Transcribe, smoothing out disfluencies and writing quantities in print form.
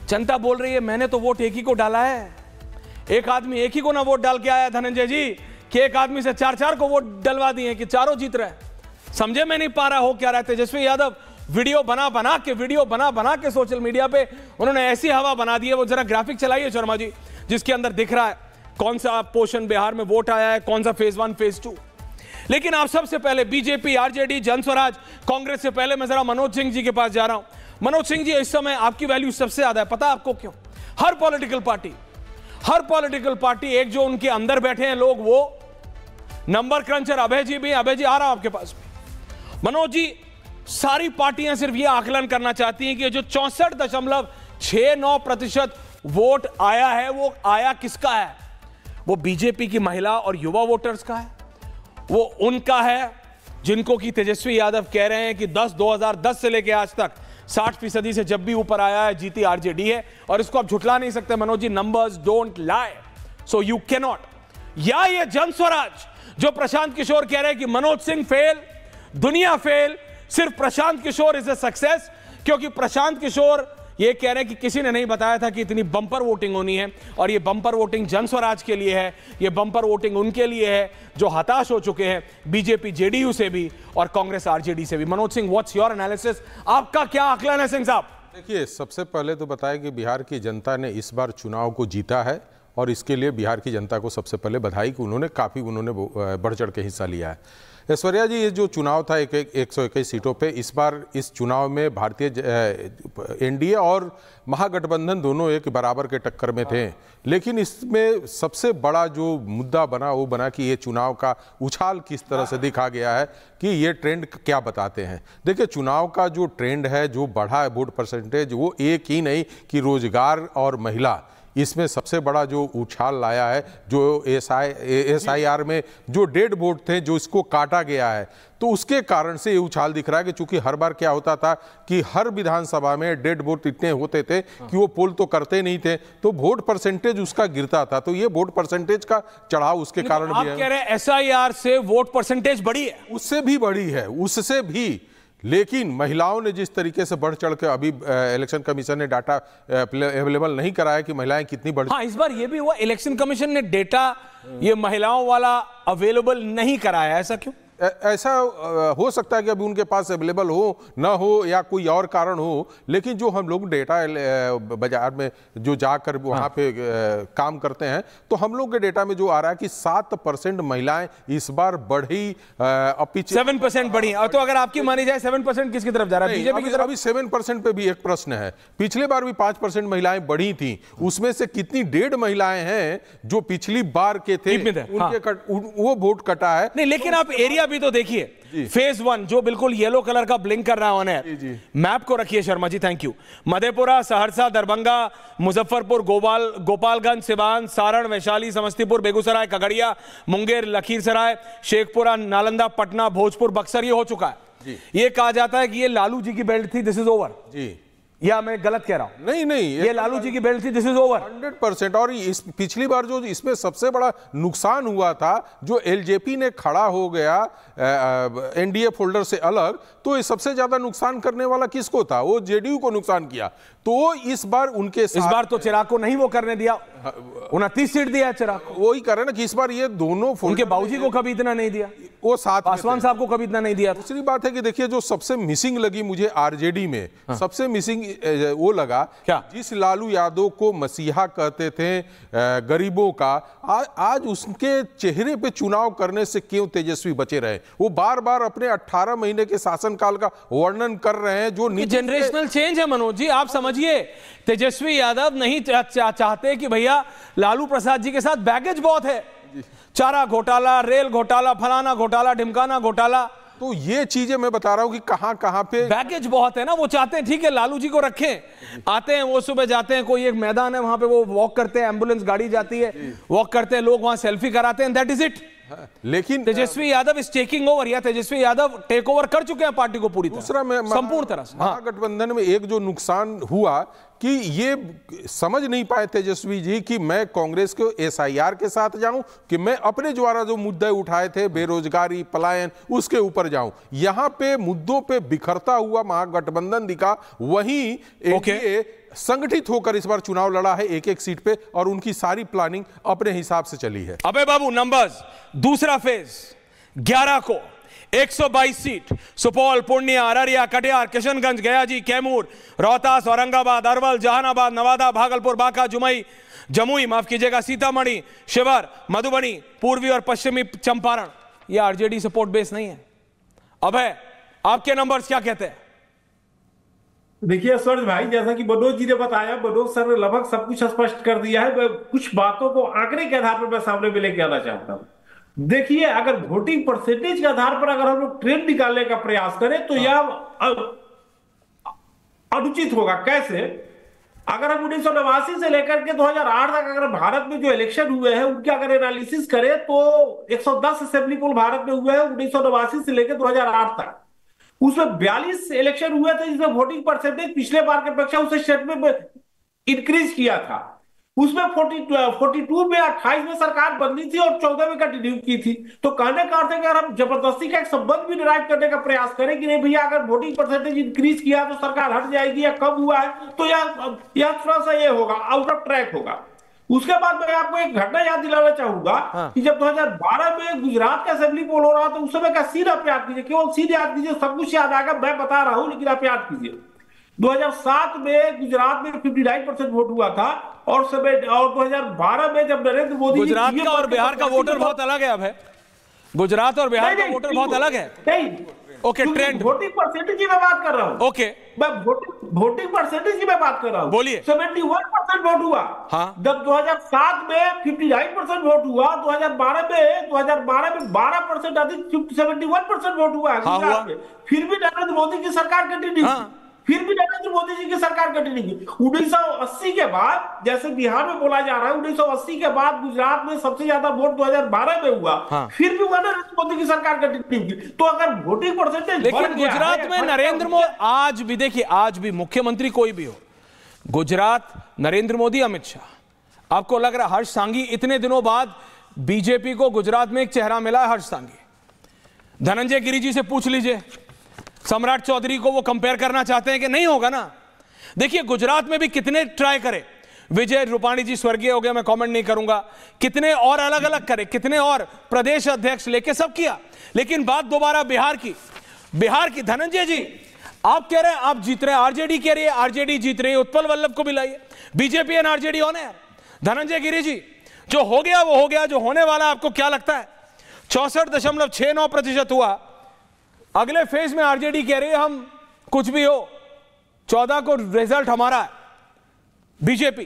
जनता बोल रही है मैंने तो वोट एक ही को डाला है। एक आदमी एक ही को ना वोट डाल के आया धनंजय जी कि एक आदमी से 4-4 को वोट डलवा दिए कि चारों जीत रहे। समझे मैं नहीं पा रहा हो क्या रहा है। तेजस्वी यादव वीडियो बना के सोशल मीडिया पे उन्होंने ऐसी हवा बना दी है। वो जरा ग्राफिक चलाइए शर्मा जी, जिसके अंदर दिख रहा है कौन सा पोर्शन बिहार में वोट आया है, कौन सा फेज 1 फेज 2। लेकिन आप सबसे पहले बीजेपी, आरजेडी, जनस्वराज, कांग्रेस से पहले मैं जरा मनोज सिंह जी के पास जा रहा हूं। मनोज सिंह जी, इस समय आपकी वैल्यू सबसे ज्यादा है, पता है आपको क्यों? हर पॉलिटिकल पार्टी एक जो उनके अंदर बैठे हैं लोग, वो नंबर क्रंचर अभय जी भी, अभय जी आ रहा हूं आपके पास भी। मनोज जी, सारी पार्टियां सिर्फ यह आकलन करना चाहती हैं कि जो 64.69% वोट आया है वो आया किसका है? वो बीजेपी की महिला और युवा वोटर्स का है, वो उनका है जिनको कि तेजस्वी यादव कह रहे हैं कि 2010 से लेकर आज तक 60% से जब भी ऊपर आया है जीती आरजेडी है। और इसको आप झुटला नहीं सकते Manoj ji, numbers don't lie, so you can not. या ये जनस्वराज जो प्रशांत किशोर कह रहे हैं कि मनोज सिंह फेल, दुनिया फेल, सिर्फ Prashant Kishor is a success, क्योंकि प्रशांत किशोर ये कह रहे हैं कि किसी ने नहीं बताया था कि इतनी बंपर वोटिंग होनी है। और ये बंपर वोटिंग जनस्वराज के लिए है, ये बंपर वोटिंग उनके लिए है जो हताश हो चुके हैं बीजेपी जेडीयू से भी और कांग्रेस आरजेडी से भी। Manoj Singh, what's your analysis? आपका क्या आकलन है सिंह साहब? देखिए, सबसे पहले तो बताएं कि बिहार की जनता ने इस बार चुनाव को जीता है और इसके लिए बिहार की जनता को सबसे पहले बधाई कि उन्होंने बढ़ चढ़ के हिस्सा लिया है। ऐश्वर्या जी, ये जो चुनाव था 121 सीटों पे, इस बार इस चुनाव में भारतीय एनडीए और महागठबंधन दोनों एक बराबर के टक्कर में थे। लेकिन इसमें सबसे बड़ा जो मुद्दा बना वो बना कि ये चुनाव का उछाल किस तरह से दिखा गया है, कि ये ट्रेंड क्या बताते हैं। देखिए, चुनाव का जो ट्रेंड है, जो बढ़ा है वोट परसेंटेज, वो एक ही नहीं कि रोजगार और महिला, इसमें सबसे बड़ा जो उछाल लाया है, जो SIR में जो डेड वोट थे जो इसको काटा गया है, तो उसके कारण से ये उछाल दिख रहा है। कि चूंकि हर बार क्या होता था कि हर विधानसभा में डेड वोट इतने होते थे कि वो पोल तो करते नहीं थे, तो वोट परसेंटेज उसका गिरता था। तो ये वोट परसेंटेज का चढ़ाव उसके कारण भी है। आप कह रहे हैं SIR से वोट परसेंटेज बढ़ी है? उससे भी बढ़ी है, उससे भी। लेकिन महिलाओं ने जिस तरीके से बढ़ चढ़ के, अभी इलेक्शन कमीशन ने डाटा अवेलेबल नहीं कराया कि महिलाएं कितनी बढ़। हाँ, इस बार ये भी हुआ, इलेक्शन कमीशन ने डेटा ये महिलाओं वाला अवेलेबल नहीं कराया। ऐसा क्यों? ऐसा हो सकता है कि अभी उनके पास अवेलेबल हो ना हो या कोई और कारण हो, लेकिन जो हम लोग डेटा बाजार में जो जाकर वहाँ पे काम करते हैं, तो हम लोग के डेटा में जो आ रहा है कि 7% महिलाएं इस बार बढ़ी, 7% बढ़ी। और तो अगर आपकी मानी जाए 7% किसकी तरफ जा रहा है? बीजेपी की तरफ। अभी 7% पे भी एक प्रश्न है। पिछले बार भी 5% महिलाएं बढ़ी थी, उसमें से कितनी डेढ़ महिलाएं हैं जो पिछली बार के थे उनके वो वोट कटा है। नहीं, लेकिन आप एरिया भी तो देखिए। फेज 1 जो बिल्कुल येलो कलर का ब्लिंक कर रहा है, मैप को रखिए शर्मा जी, थैंक यू। मधेपुरा, सहरसा, दरभंगा, मुजफ्फरपुर, गोपालगंज, सिवान, सारण, वैशाली, समस्तीपुर, बेगूसराय, खगड़िया, मुंगेर, लखीसराय, शेखपुरा, नालंदा, पटना, भोजपुर, बक्सर, ये हो चुका है। ये कहा जाता है कि ये लालू जी की बेल्ट थी, दिस इज ओवर जी, या मैं गलत कह रहा हूं? नहीं, ये लालू जी की बेल्ट थी, दिस इज ओवर 100%। और इस पिछली बार जो इसमें सबसे बड़ा नुकसान हुआ था, जो एलजेपी ने खड़ा हो गया एनडीए फोल्डर से अलग, तो ये सबसे ज्यादा नुकसान करने वाला किसको था? वो जेडीयू को नुकसान किया। तो इस बार उनके साथ, इस बार तो चिराग को नहीं वो करने दिया, 29 सीट दिया चिराग को। वही कर रहे ना कि इस बार ये दोनों, उनके बाबूजी को कभी इतना नहीं दिया, वो साथ पासवान साहब को कभी इतना नहीं दिया। दूसरी बात है कि देखिए, जो सबसे मिसिंग लगी मुझे आरजेडी में, सबसे मिसिंग वो लगा क्या? जिस लालू यादव को मसीहा कहते थे गरीबों का, आज उसके चेहरे पे चुनाव करने से क्यों तेजस्वी बचे रहे? वो बार बार अपने 18 महीने के शासनकाल का वर्णन कर रहे हैं, जो जनरेशनल चेंज है मनोज जी। आप समझिए, तेजस्वी यादव नहीं चाहते कि भैया लालू प्रसाद जी के साथ बैगेज बहुत है, चारा घोटाला, रेल घोटाला, फलाना घोटाला, ढिमकाना घोटाला। तो ये चीजें मैं बता रहा हूं कि कहां पे बैगेज बहुत है ना। वो चाहते हैं ठीक है लालू जी को रखें, आते हैं वो सुबह जाते हैं, कोई एक मैदान है वहां पे वो वॉक करते हैं, एम्बुलेंस गाड़ी जाती है, वॉक करते हैं लोग, वहां सेल्फी कराते हैं, दैट इज इट। लेकिन Tejashwi Yadav is taking over, या तेजस्वी यादव टेक ओवर कर चुके हैं पार्टी को पूरी तरह, संपूर्ण तरह से। महागठबंधन में एक जो नुकसान हुआ कि ये समझ नहीं पाए तेजस्वी जी कि मैं कांग्रेस के एसआईआर के साथ जाऊं कि मैं अपने द्वारा जो मुद्दे उठाए थे, बेरोजगारी, पलायन, उसके ऊपर जाऊं। यहां पे मुद्दों पे बिखरता हुआ महागठबंधन दिखा, वहीं एनडीए संगठित होकर इस बार चुनाव लड़ा है एक एक सीट पे, और उनकी सारी प्लानिंग अपने हिसाब से चली है। अबे बाबू, नंबर्स, दूसरा फेज 11 को 122 सीट, सुपौल, पूर्णिया, अररिया, कटिहार, किशनगंज, गयाजी, कैमूर, रोहतास, औरंगाबाद, अरवल, जहानाबाद, नवादा, भागलपुर, बांका, जमुई, माफ कीजिएगा, सीतामढ़ी, शिवहर, मधुबनी, पूर्वी और पश्चिमी चंपारण। यह आरजेडी सपोर्ट बेस नहीं है। अब है आपके नंबर्स क्या कहते हैं? देखिए सूरज भाई, जैसा कि मनोज जी ने बताया, मनोज सर ने लगभग सब कुछ स्पष्ट कर दिया है। मैं कुछ बातों को आंकड़े के आधार पर मैं सामने में लेके आना चाहता हूं। देखिए, अगर वोटिंग परसेंटेज के आधार पर अगर हम लोग ट्रेंड निकालने का प्रयास करें तो यह अनुचित होगा। कैसे? अगर हम 1989 से लेकर के 2008 तक अगर भारत में जो इलेक्शन हुए हैं उनके अगर एनालिसिस करें तो 110 असेंबली पोल भारत में हुए हैं 1989 से लेकर 2008 तक। उसमें 42 इलेक्शन हुए थे जिसमें वोटिंग परसेंटेज पिछले बार की अपेक्षा उस स्टेट में इंक्रीज किया था। उसमें 42 में 28 में सरकार बदली थी और 14 में कंटिन्यू की थी। तो कहने का अर्थ है कि अगर हम जबरदस्ती का एक संबंध भी डिराइव करने का प्रयास करें कि नहीं भैया, अगर वोटिंग परसेंटेज इंक्रीज किया तो सरकार हट जाएगी या कम हुआ है, तो यह थोड़ा सा ये होगा, आउट ऑफ ट्रैक होगा। उसके बाद मैं आपको एक घटना याद दिलाना चाहूंगा कि जब 2012 में गुजरात का असेंबली पोल हो रहा था, उस समय का सीन आप याद कीजिए, केवल सीन याद कीजिए, सब कुछ याद आएगा, मैं बता रहा हूं लेकिन आप याद कीजिए। 2007 में गुजरात में 59% वोट हुआ था और 2012 में जब नरेंद्र मोदी, गुजरात का और बिहार का वोटर बहुत अलग है। अब है गुजरात और बिहार का वोटर बहुत अलग है। नहीं, ओके, ट्रेंड, वोटिंग परसेंटेज की मैं बात कर रहा हूं। ओके, मैं वोटिंग परसेंटेज की मैं बात कर रहा हूं। बोलिए। 71% वोट हुआ। हाँ। जब 2007 में 59% वोट हुआ, 2012 में 12% अधिक 71% वोट हुआ है गुजरात में। फिर भी नरेंद्र मोदी की सरकार कंटिन्यू, फिर भी नरेंद्र मोदी जी की सरकार कंटिन्यू की। 1980 के बाद, जैसे बिहार में बोला जा रहा है, 1980 के बाद गुजरात में सबसे ज्यादा वोट 2012 में हुआ। फिर भी वह नरेंद्र मोदी की सरकार कंटिन्यू की। तो अगर वोटिंग परसेंटेज, लेकिन गुजरात में नरेंद्र मोदी, आज भी देखिए, आज भी मुख्यमंत्री कोई भी हो, गुजरात नरेंद्र मोदी, अमित शाह। आपको लग रहा है हर्ष सांघी, इतने दिनों बाद बीजेपी को गुजरात में एक चेहरा मिला है, हर्ष सांघी। धनंजय गिरी जी से पूछ लीजिए, सम्राट चौधरी को वो कंपेयर करना चाहते हैं कि नहीं होगा ना। देखिए, गुजरात में भी कितने ट्राई करे, विजय रूपाणी जी स्वर्गीय हो गया, मैं कमेंट नहीं करूंगा, कितने और अलग अलग करे, कितने और प्रदेश अध्यक्ष लेके सब किया, लेकिन बात दोबारा बिहार की। धनंजय जी, आप कह रहे हैं आप जीत रहे हैं, आरजेडी कह रही है आरजेडी जीत रही है, उत्पल वल्लभ को भी लाइए, बीजेपी एंड आरजेडी होने यार। धनंजय गिरी जी, जो हो गया वो हो गया, जो होने वाला आपको क्या लगता है? 64.69% हुआ। अगले फेज में आरजेडी कह रही है हम कुछ भी हो, 14 को रिजल्ट हमारा है, बीजेपी